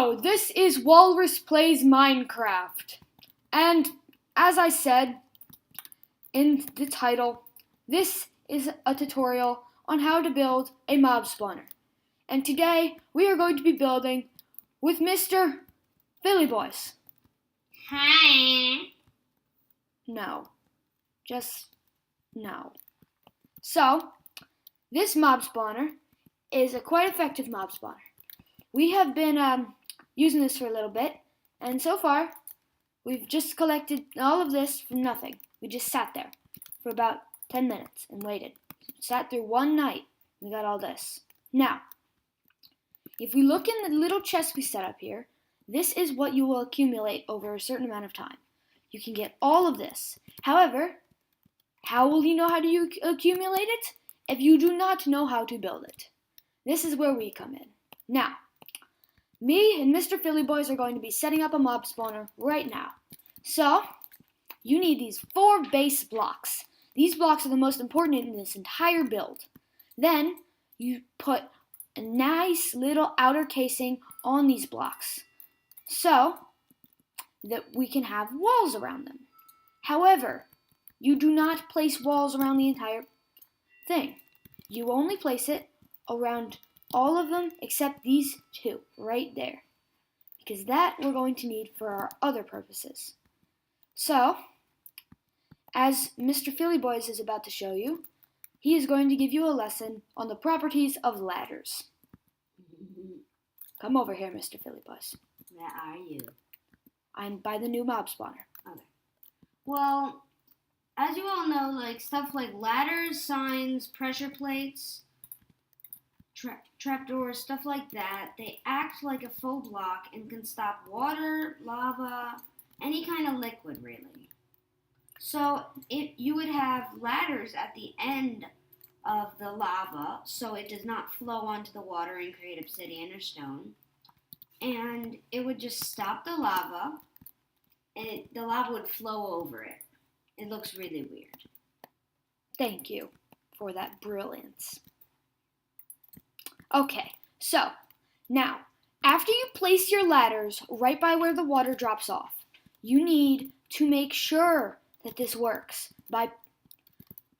Hello, this is Walrus Plays Minecraft. And as I said in the title, this is a tutorial on how to build a mob spawner. And today we are going to be building with Mr. Philly Boys. Hi. No. Just no. So, this mob spawner is a quite effective mob spawner. We have been using this for a little bit, and so far, we've just collected all of this from nothing. We just sat there for about 10 minutes and waited. Sat through one night, we got all this. Now, if we look in the little chest we set up here, this is what you will accumulate over a certain amount of time. You can get all of this. However, how will you know how to accumulate it if you do not know how to build it? This is where we come in. Now, me and Mr. Philly Boys are going to be setting up a mob spawner right now. So, you need these 4 base blocks. These blocks are the most important in this entire build. Then, you put a nice little outer casing on these blocks so that we can have walls around them. However, you do not place walls around the entire thing. You only place it around all of them except these 2 right there, because that we're going to need for our other purposes. So, as Mr. Philly Boys is about to show you, he is going to give you a lesson on the properties of ladders. Come over here, Mr. Philly Boys. Where are you? I'm by the new mob spawner. Okay. Well, as you all know, stuff like ladders, signs, pressure plates, trapdoors, stuff like that, they act like a full block and can stop water, lava, any kind of liquid, really. So you would have ladders at the end of the lava so it does not flow onto the water and create obsidian or stone. And it would just stop the lava, and the lava would flow over it. It looks really weird. Thank you for that brilliance. Okay, so now, after you place your ladders right by where the water drops off, you need to make sure that this works by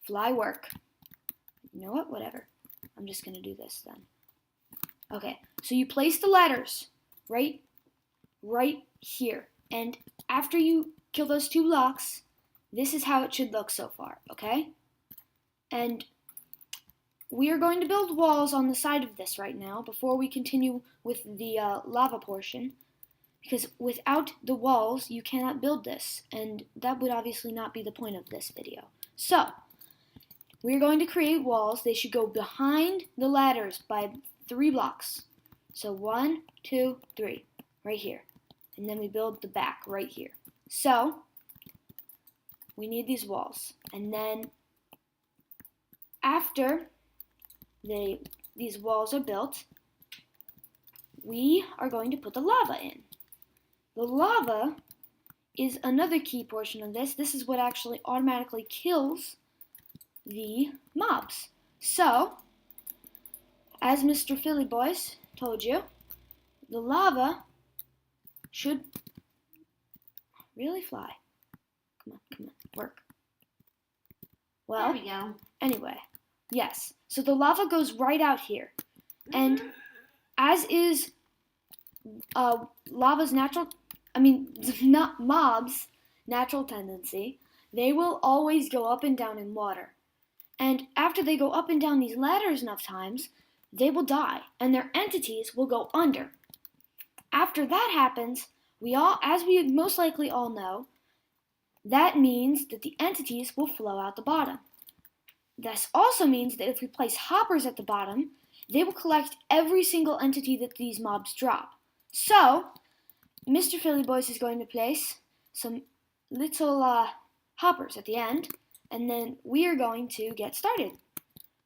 fly work. You know what? Whatever. I'm just going to do this then. Okay, so you place the ladders right here. And after you kill those 2 blocks, this is how it should look so far, okay? And we are going to build walls on the side of this right now before we continue with the lava portion, because without the walls, you cannot build this, and that would obviously not be the point of this video. So, we're going to create walls. They should go behind the ladders by 3 blocks. So 1, 2, 3, right here. And then we build the back right here. So, we need these walls. And then, after these walls are built, we are going to put the lava in. The lava is another key portion of this. This is what actually automatically kills the mobs. So, as Mr. Philly Boys told you, the lava should really fly. Come on, work. Well, there we go. Anyway, yes. So the lava goes right out here. And as is lava's mobs' natural tendency, they will always go up and down in water. And after they go up and down these ladders enough times, they will die, and their entities will go under. After that happens, as we most likely all know, that means that the entities will flow out the bottom. This also means that if we place hoppers at the bottom, they will collect every single entity that these mobs drop. So, Mr. Philly Boys is going to place some little hoppers at the end, and then we are going to get started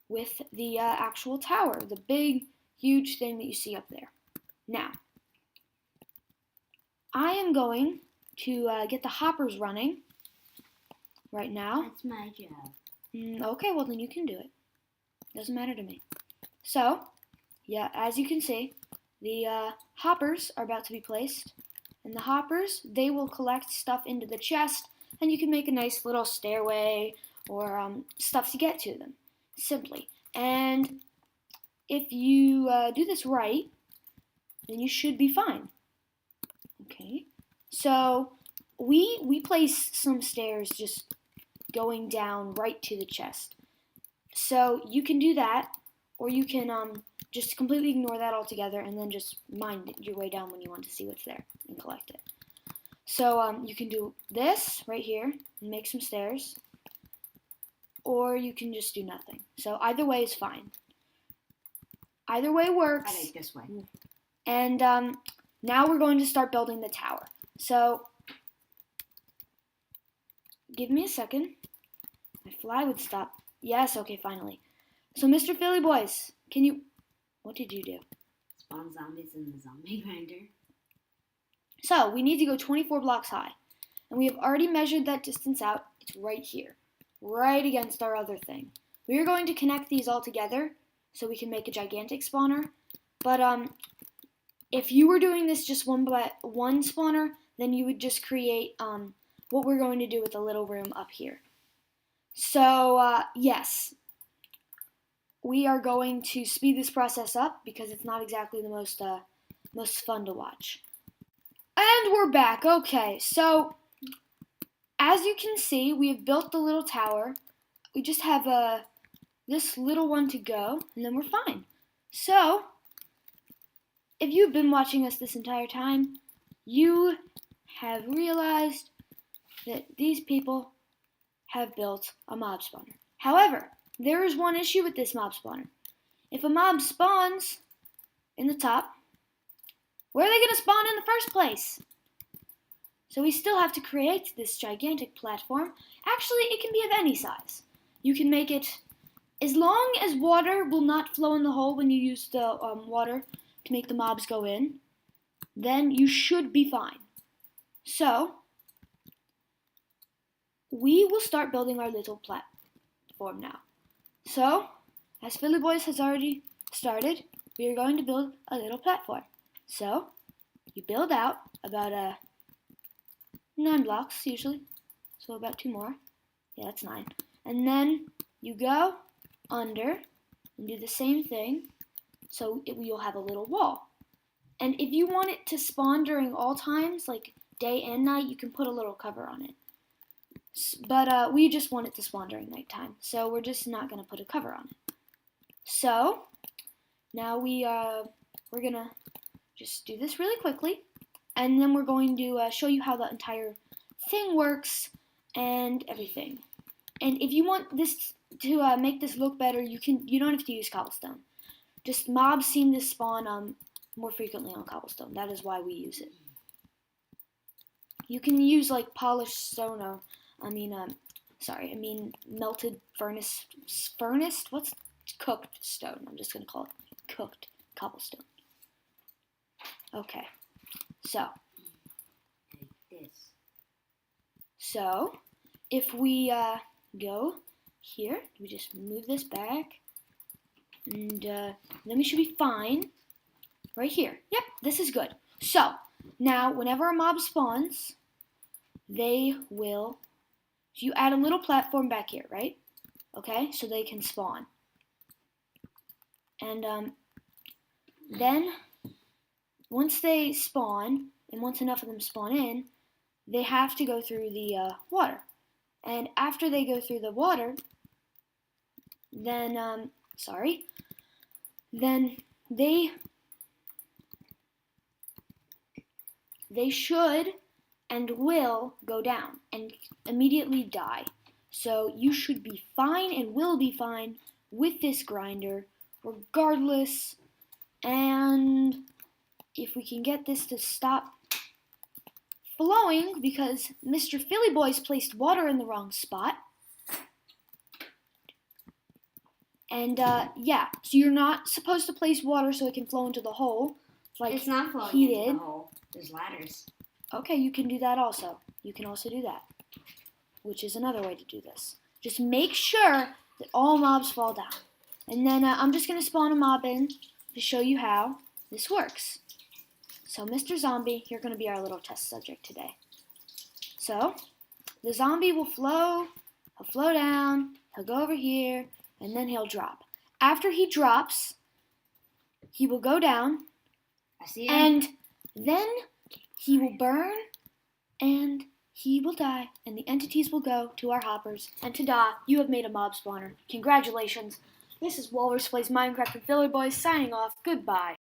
with the actual tower, the big, huge thing that you see up there. Now, I am going to get the hoppers running right now. That's my job. Okay, well then you can do it. Doesn't matter to me. So, yeah, as you can see, the hoppers are about to be placed. And the hoppers, they will collect stuff into the chest, and you can make a nice little stairway or stuff to get to them, simply. And if you do this right, then you should be fine. Okay, so we place some stairs just going down right to the chest. So you can do that, or you can just completely ignore that altogether and then just mine your way down when you want to see what's there and collect it. So you can do this right here and make some stairs, or you can just do nothing. So either way is fine. Either way works. I like this way. And now we're going to start building the tower. So give me a second. My fly would stop. Yes, okay, finally. So Mr. Philly Boys, can you... What did you do? Spawn zombies in the zombie grinder. So we need to go 24 blocks high. And we have already measured that distance out. It's right here. Right against our other thing. We are going to connect these all together so we can make a gigantic spawner. But if you were doing this just one spawner, then you would just create what we're going to do with the little room up here. So yes, we are going to speed this process up because it's not exactly the most fun to watch. And we're back. Okay, so as you can see, we have built the little tower. We just have this little one to go, and then we're fine. So if you've been watching us this entire time, you have realized that these people have built a mob spawner. However, there is one issue with this mob spawner. If a mob spawns in the top, where are they going to spawn in the first place? So we still have to create this gigantic platform. Actually, it can be of any size. You can make it, as long as water will not flow in the hole when you use the water to make the mobs go in, then you should be fine. So we will start building our little platform now. So, as Philly Boys has already started, we are going to build a little platform. So, you build out about 9 blocks usually, so about 2 more. Yeah, that's 9. And then you go under and do the same thing, so you'll have a little wall. And if you want it to spawn during all times, like day and night, you can put a little cover on it. But we just want it to spawn during nighttime, so we're just not going to put a cover on it. So now we're going to just do this really quickly, and then we're going to show you how the entire thing works and everything. And if you want this to make this look better, you don't have to use cobblestone. Just mobs seem to spawn more frequently on cobblestone. That is why we use it. You can use like polished stone or melted furnace. What's cooked stone? I'm just gonna call it cooked cobblestone. Okay, so Like this. So if we go here, we just move this back, and then we should be fine. Right here. Yep, this is good. So now, whenever a mob spawns, they will. So you add a little platform back here, right? Okay, so they can spawn. And then, once they spawn, and once enough of them spawn in, they have to go through the water. And after they go through the water, then, then they should and will go down and immediately die. So you should be fine and will be fine with this grinder regardless. And if we can get this to stop flowing because Mr. Philly Boys placed water in the wrong spot. And yeah, so you're not supposed to place water so it can flow into the hole. Like it's not flowing he into did. the hole. There's ladders. Okay, you can do that also. You can also do that, which is another way to do this. Just make sure that all mobs fall down. And then I'm just going to spawn a mob in to show you how. this works. So, Mr. Zombie, you're going to be our little test subject today. So, the zombie will flow, he'll flow down, he'll go over here, and then he'll drop. After he drops, he will go down, I see him. and then he will burn, and he will die, and the entities will go to our hoppers. And ta-da, you have made a mob spawner. Congratulations. This is Walrus Plays Minecraft with Philly Boys signing off. Goodbye.